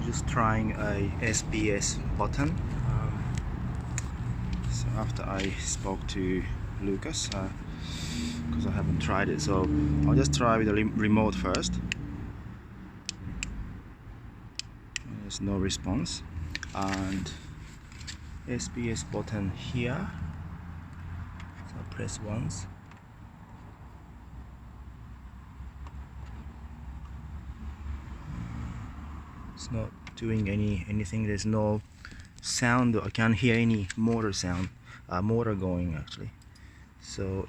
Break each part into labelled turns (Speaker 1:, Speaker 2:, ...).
Speaker 1: just trying a SPS button. So after I spoke to Lucas, because I haven't tried it, so I'll just try with the remote first. There's no response, and SPS button here, so I press once. It's not doing anything. There's no sound. I can't hear any motor sound, motor going actually. So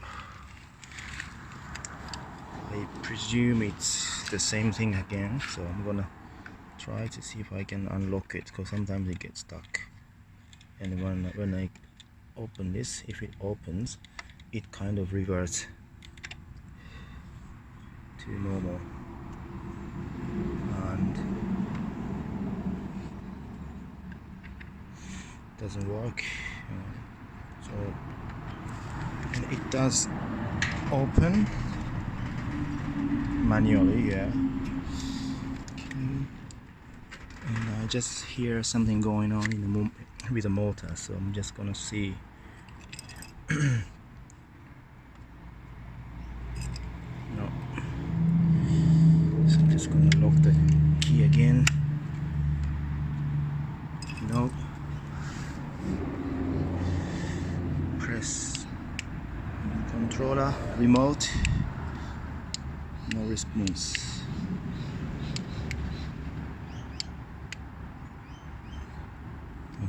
Speaker 1: I presume it's the same thing again. So I'm gonna try to see if I can unlock it, because sometimes it gets stuck. And when I open this, if it opens, it kind of reverts to normal. And doesn't work. So, and it does open manually, yeah. Okay. And I just hear something going on in the with the motor, so I'm just gonna see. No. So I'm just gonna lock the key again. No. Press controller, remote. No response.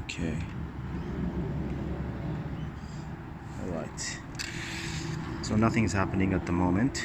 Speaker 1: Okay. All right. So nothing is happening at the moment.